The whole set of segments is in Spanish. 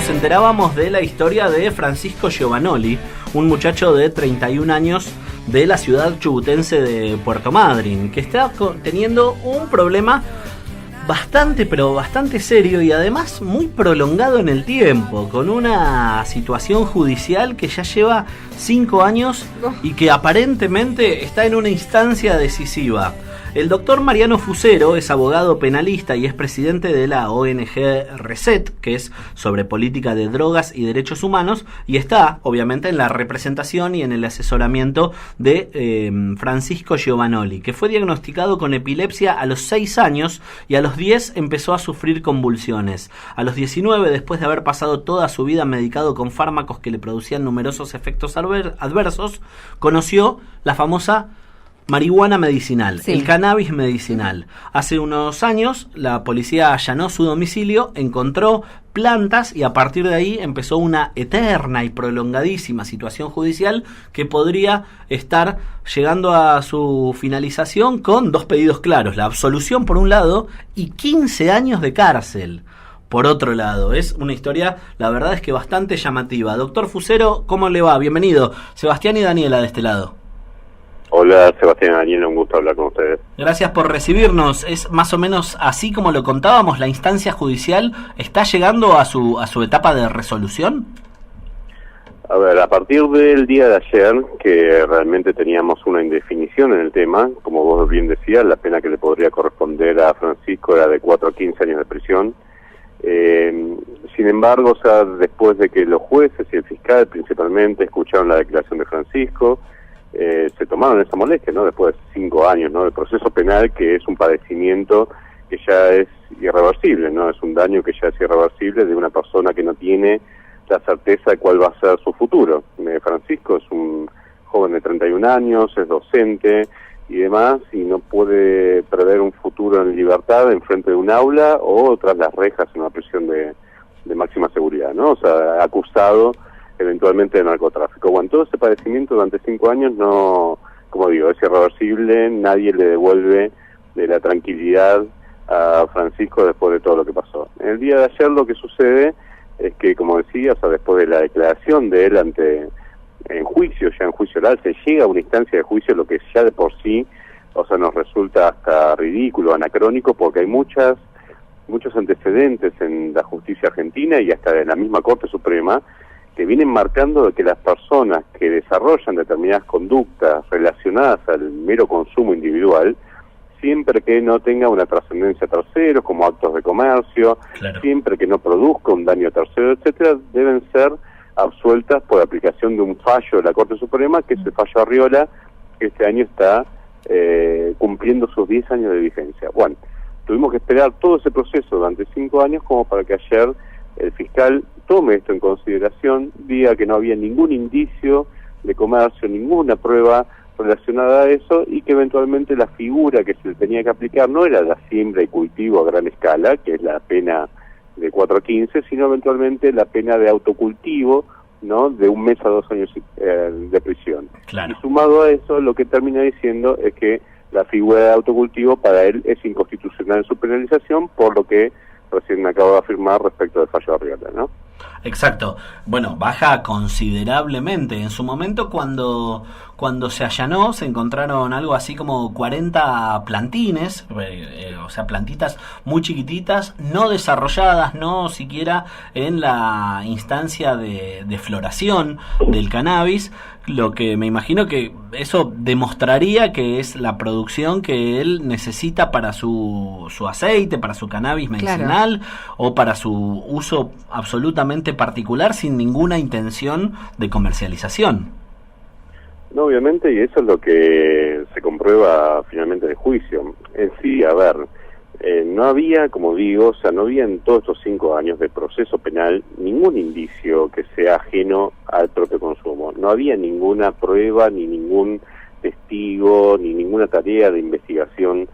nos enterábamos de la historia de Francisco Giovanoli, un muchacho de 31 años de la ciudad chubutense de Puerto Madryn, que está teniendo un problema bastante serio y además muy prolongado en el tiempo, con una situación judicial que ya lleva 5 años y que aparentemente está en una instancia decisiva. El doctor Mariano Fusero es abogado penalista y es presidente de la ONG Reset, que es sobre política de drogas y derechos humanos, y está, obviamente, en la representación y en el asesoramiento de Francisco Giovanoli, que fue diagnosticado con epilepsia a los 6 años y a los 10 empezó a sufrir convulsiones. A los 19, después de haber pasado toda su vida medicado con fármacos que le producían numerosos efectos adversos, conoció la famosa marihuana medicinal, sí, el cannabis medicinal. Hace unos años la policía allanó su domicilio, encontró plantas y a partir de ahí empezó una eterna y prolongadísima situación judicial que podría estar llegando a su finalización con 2 pedidos claros: la absolución por un lado y 15 años de cárcel por otro lado. Es una historia, la verdad es que bastante llamativa. Doctor Fusero, ¿cómo le va? Bienvenido. Sebastián y Daniela de este lado. Hola, Sebastián y Daniela, un gusto hablar con ustedes. Gracias por recibirnos. Es más o menos así como lo contábamos, la instancia judicial está llegando a su etapa de resolución. A ver, a partir del día de ayer, que realmente teníamos una indefinición en el tema, como vos bien decías, la pena que le podría corresponder a Francisco era de 4 a 15 años de prisión. Sin embargo, o sea, después de que los jueces y el fiscal principalmente escucharon la declaración de Francisco, se tomaron esa molestia, ¿no? Después de 5 años, ¿no?, de proceso penal, que es un padecimiento que ya es irreversible, ¿no? Es un daño que ya es irreversible de una persona que no tiene la certeza de cuál va a ser su futuro. Francisco es un joven de 31 años, es docente y demás, y no puede prever un futuro en libertad enfrente de un aula o tras las rejas en una prisión de máxima seguridad, ¿no? O sea, acusado eventualmente de narcotráfico. Bueno, todo ese padecimiento durante 5 años no, como digo, es irreversible, nadie le devuelve de la tranquilidad a Francisco después de todo lo que pasó. En el día de ayer lo que sucede es que, como decía, o sea, después de la declaración de él en juicio oral, se llega a una instancia de juicio, lo que ya de por sí, o sea, nos resulta hasta ridículo, anacrónico, porque hay muchos antecedentes en la justicia argentina y hasta en la misma Corte Suprema que vienen marcando de que las personas que desarrollan determinadas conductas relacionadas al mero consumo individual, siempre que no tenga una trascendencia a terceros, como actos de comercio, claro, siempre que no produzca un daño a terceros, etcétera, deben ser absueltas por aplicación de un fallo de la Corte Suprema, que es el fallo Arriola, que este año está cumpliendo sus 10 años de vigencia. Bueno, tuvimos que esperar todo ese proceso durante 5 años como para que ayer el fiscal tome esto en consideración, diga que no había ningún indicio de comercio, ninguna prueba relacionada a eso, y que eventualmente la figura que se le tenía que aplicar no era la siembra y cultivo a gran escala, que es la pena de 4 a 15, sino eventualmente la pena de autocultivo, ¿no?, de 1 mes a 2 años de prisión. Claro. Y sumado a eso, lo que termina diciendo es que la figura de autocultivo para él es inconstitucional en su penalización, por lo que recién me acabo de afirmar respecto del fallo de Arriola, ¿no? Exacto. Bueno, baja considerablemente. En su momento, cuando se allanó, se encontraron algo así como 40 plantines, o sea, plantitas muy chiquititas, no desarrolladas, no siquiera en la instancia de floración del cannabis, lo que me imagino que eso demostraría que es la producción que él necesita para su aceite, para su cannabis medicinal, claro, o para su uso absolutamente particular, sin ninguna intención de comercialización. No, obviamente, y eso es lo que se comprueba finalmente en el juicio. En sí, a ver, no había, como digo, o sea, no había en todos estos 5 años de proceso penal ningún indicio que sea ajeno al propio consumo. No había ninguna prueba, ni ningún testigo, ni ninguna tarea de investigación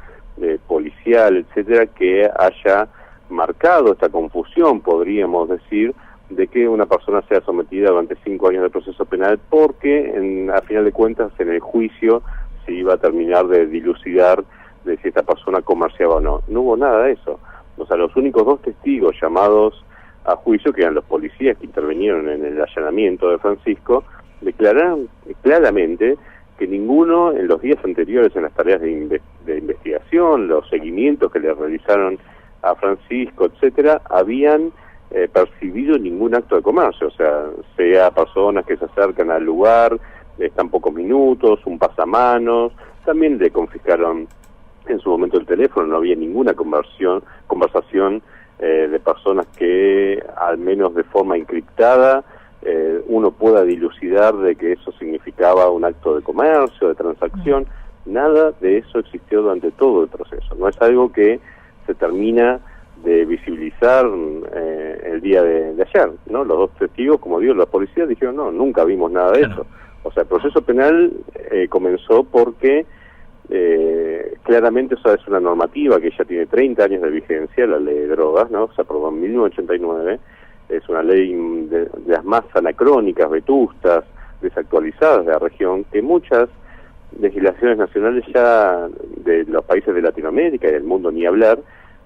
policial, etcétera, que haya marcado esta confusión, podríamos decir, de que una persona sea sometida durante 5 años de proceso penal, porque a final de cuentas en el juicio se iba a terminar de dilucidar de si esta persona comerciaba o no. No hubo nada de eso. O sea, los únicos 2 testigos llamados a juicio, que eran los policías que intervinieron en el allanamiento de Francisco, declararon claramente que ninguno en los días anteriores en las tareas de investigación, los seguimientos que le realizaron a Francisco, etcétera, habían percibido ningún acto de comercio, o sea personas que se acercan al lugar, están pocos minutos, un pasamanos, también le confiscaron en su momento el teléfono, no había ninguna conversación de personas que, al menos de forma encriptada, uno pueda dilucidar de que eso significaba un acto de comercio, de transacción. Nada de eso existió durante todo el proceso. No es algo que se termina de visibilizar el día de ayer, ¿no? Los dos testigos, como digo, los policías dijeron, no, nunca vimos nada de eso. O sea, el proceso penal comenzó porque claramente, es una normativa que ya tiene 30 años de vigencia, la ley de drogas, ¿no? Se aprobó en 1989, es una ley de las más anacrónicas, vetustas, desactualizadas de la región, que muchas legislaciones nacionales ya de los países de Latinoamérica y del mundo ni hablar,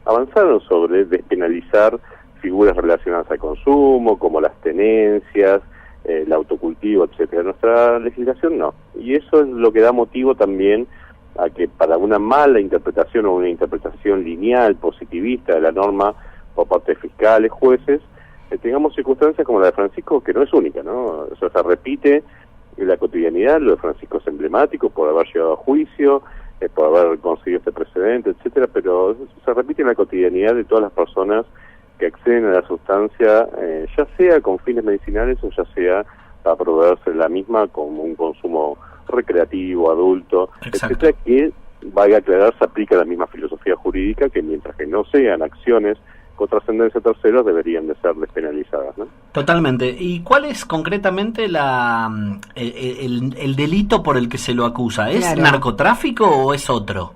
avanzaron sobre despenalizar figuras relacionadas al consumo, como las tenencias, el autocultivo, etcétera. Nuestra legislación no. Y eso es lo que da motivo también a que para una mala interpretación o una interpretación lineal, positivista de la norma por parte de fiscales, jueces, tengamos circunstancias como la de Francisco, que no es única, ¿no? Eso se repite en la cotidianidad. Lo de Francisco es emblemático por haber llegado a juicio, por haber conseguido este precedente, etcétera, pero se repite en la cotidianidad de todas las personas que acceden a la sustancia, ya sea con fines medicinales o ya sea para proveerse la misma como un consumo recreativo, adulto, etcétera, que, valga aclarar, se aplica la misma filosofía jurídica, que mientras que no sean acciones con trascendencia de terceros deberían de ser despenalizadas, ¿no? Totalmente. ¿Y cuál es concretamente el delito por el que se lo acusa? ¿Es narcotráfico o es otro?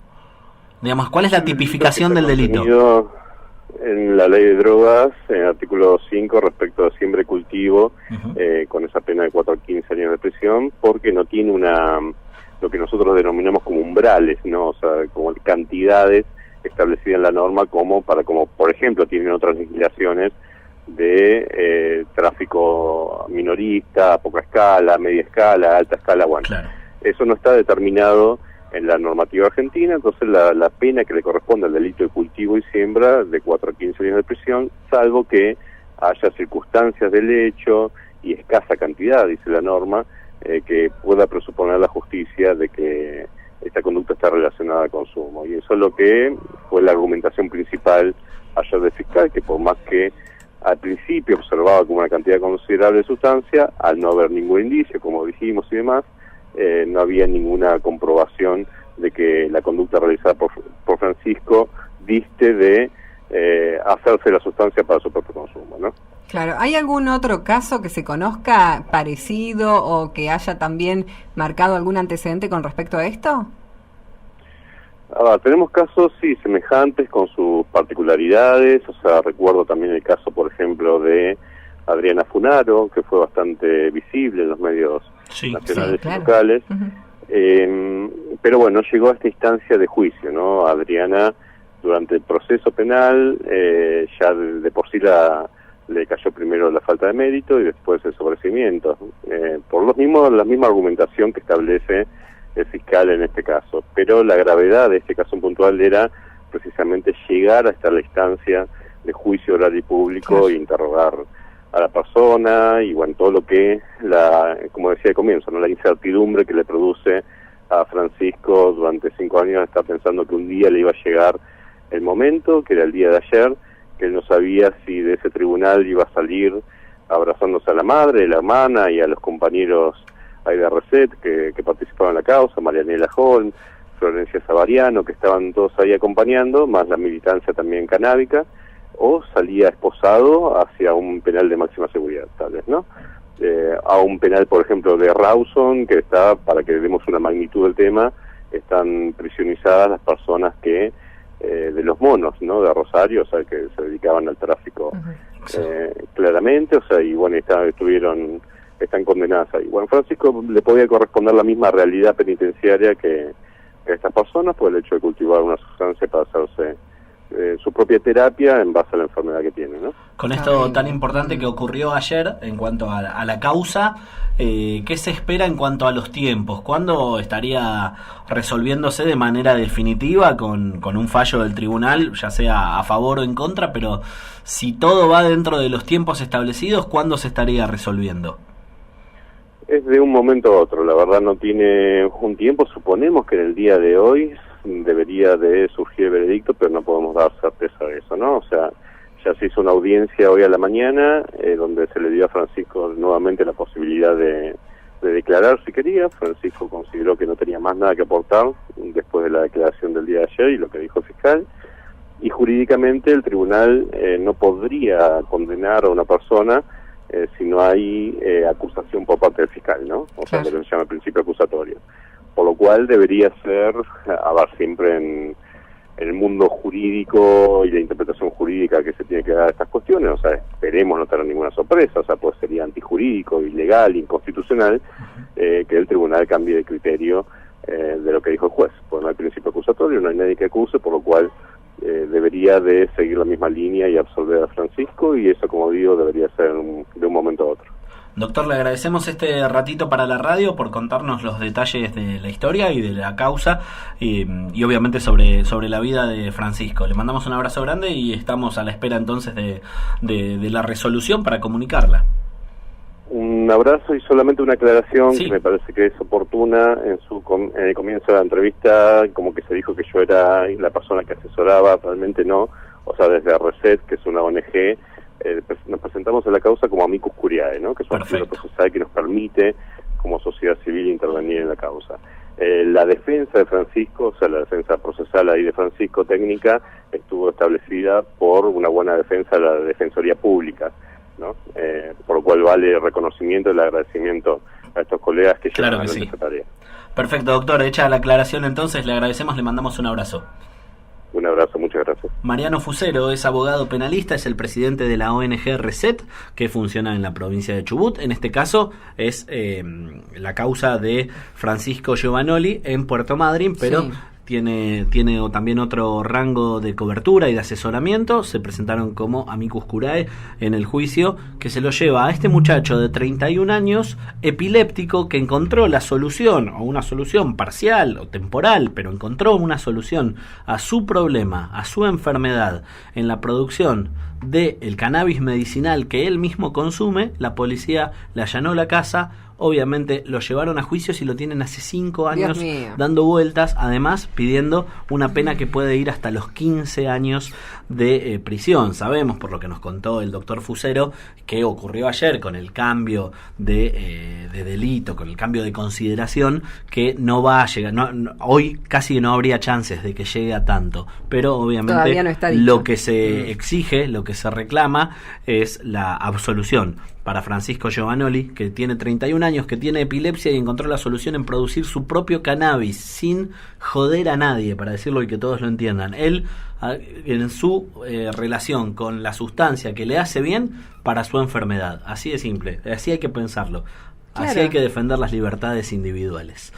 Digamos, ¿cuál es la tipificación del delito? En la ley de drogas, en el artículo 5, respecto a siembra y cultivo, con esa pena de 4 a 15 años de prisión, porque no tiene lo que nosotros denominamos como umbrales, ¿no? O sea, como cantidades establecidas en la norma, como por ejemplo tienen otras legislaciones de tráfico minorista, a poca escala, media escala, alta escala. Bueno, eso no está determinado en la normativa argentina. Entonces la pena que le corresponde al delito de cultivo y siembra de 4 a 15 años de prisión, salvo que haya circunstancias del hecho y escasa cantidad, dice la norma, que pueda presuponer la justicia de que esta conducta está relacionada al consumo. Y eso es lo que fue la argumentación principal ayer del fiscal, que por más que al principio observaba como una cantidad considerable de sustancia, al no haber ningún indicio, como dijimos y demás, no había ninguna comprobación de que la conducta realizada por Francisco diste de hacerse la sustancia para su propio consumo, ¿no? Claro. ¿Hay algún otro caso que se conozca parecido o que haya también marcado algún antecedente con respecto a esto? Tenemos casos, sí, semejantes con sus particularidades. O sea, recuerdo también el caso, por ejemplo, de Adriana Funaro, que fue bastante visible en los medios nacionales y locales. Pero bueno, llegó a esta instancia de juicio, ¿no? Adriana, durante el proceso penal, ya de por sí le cayó primero la falta de mérito y después el sobreseimiento, por la misma argumentación que establece el fiscal en este caso. Pero la gravedad de este caso en puntual era precisamente llegar hasta la instancia de juicio oral y público e interrogar a la persona y bueno, todo lo que como decía al comienzo, ¿no? La incertidumbre que le produce a Francisco durante 5 años estar pensando que un día le iba a llegar el momento, que era el día de ayer, que él no sabía si de ese tribunal iba a salir abrazándose a la madre, a la hermana y a los compañeros ahí de Reset que participaban en la causa, Marianela Holm, Florencia Zavariano, que estaban todos ahí acompañando, más la militancia también canábica, o salía esposado hacia un penal de máxima seguridad, tal vez, ¿no? A un penal, por ejemplo, de Rawson, que está, para que demos una magnitud del tema, están prisionizadas las personas que de los monos, ¿no? De Rosario, o sea, que se dedicaban al tráfico claramente, o sea, y bueno, están condenadas ahí. Bueno, Francisco le podía corresponder la misma realidad penitenciaria que a estas personas por el hecho de cultivar una sustancia para hacerse su propia terapia en base a la enfermedad que tiene, ¿no? Con esto tan importante que ocurrió ayer en cuanto a la causa, ¿qué se espera en cuanto a los tiempos? ¿Cuándo estaría resolviéndose de manera definitiva con un fallo del tribunal, ya sea a favor o en contra? Pero si todo va dentro de los tiempos establecidos, ¿cuándo se estaría resolviendo? Es de un momento a otro, la verdad no tiene un tiempo. Suponemos que en el día de hoy debería de surgir el veredicto, pero no podemos dar certeza de eso, ¿no? O sea, ya se hizo una audiencia hoy a la mañana, donde se le dio a Francisco nuevamente la posibilidad de declarar si quería. Francisco consideró que no tenía más nada que aportar después de la declaración del día de ayer y lo que dijo el fiscal. Y jurídicamente el tribunal no podría condenar a una persona si no hay acusación por parte del fiscal, ¿no? O sea, lo que se llama el principio acusatorio. Por lo cual debería ser, a ver, siempre en el mundo jurídico y la interpretación jurídica que se tiene que dar a estas cuestiones, o sea, esperemos no tener ninguna sorpresa, o sea, pues sería antijurídico, ilegal, inconstitucional, que el tribunal cambie de criterio de lo que dijo el juez. Pues no hay principio acusatorio, no hay nadie que acuse, por lo cual debería de seguir la misma línea y absolver a Francisco, y eso, como digo, debería ser de un momento a otro. Doctor, le agradecemos este ratito para la radio por contarnos los detalles de la historia y de la causa y obviamente sobre la vida de Francisco. Le mandamos un abrazo grande y estamos a la espera entonces de la resolución para comunicarla. Un abrazo y solamente una aclaración que me parece que es oportuna. En el comienzo de la entrevista, como que se dijo que yo era la persona que asesoraba, realmente no. O sea, desde Reset, que es una ONG, nos presentamos en la causa como amicus curiae, ¿no? Que es una figura procesal que nos permite, como sociedad civil, intervenir en la causa. La defensa de Francisco, o sea, la defensa procesal ahí de Francisco técnica, estuvo establecida por una buena defensa de la Defensoría Pública, ¿no? Por lo cual vale el reconocimiento y el agradecimiento a estos colegas que llevan adelante esa tarea. Perfecto, doctor. Hecha la aclaración entonces, le agradecemos, le mandamos un abrazo. Un abrazo, muchas gracias. Mariano Fusero es abogado penalista, es el presidente de la ONG Reset, que funciona en la provincia de Chubut. En este caso es la causa de Francisco Giovanoli en Puerto Madryn, pero tiene también otro rango de cobertura y de asesoramiento. Se presentaron como amicus curiae en el juicio que se lo lleva a este muchacho de 31 años, epiléptico, que encontró la solución, o una solución parcial o temporal, pero encontró una solución a su problema, a su enfermedad, en la producción del cannabis medicinal que él mismo consume. La policía le allanó la casa. Obviamente lo llevaron a juicios y lo tienen hace 5 años dando vueltas, además pidiendo una pena que puede ir hasta los 15 años de prisión. Sabemos, por lo que nos contó el doctor Fusero, que ocurrió ayer con el cambio de delito, con el cambio de consideración, que no va a llegar, hoy casi no habría chances de que llegue a tanto, pero obviamente no lo que se exige, lo que se reclama es la absolución para Francisco Giovanoli, que tiene 31 años, que tiene epilepsia y encontró la solución en producir su propio cannabis sin joder a nadie, para decirlo y que todos lo entiendan. Él, en su relación con la sustancia que le hace bien para su enfermedad. Así de simple, así hay que pensarlo. Así hay que defender las libertades individuales.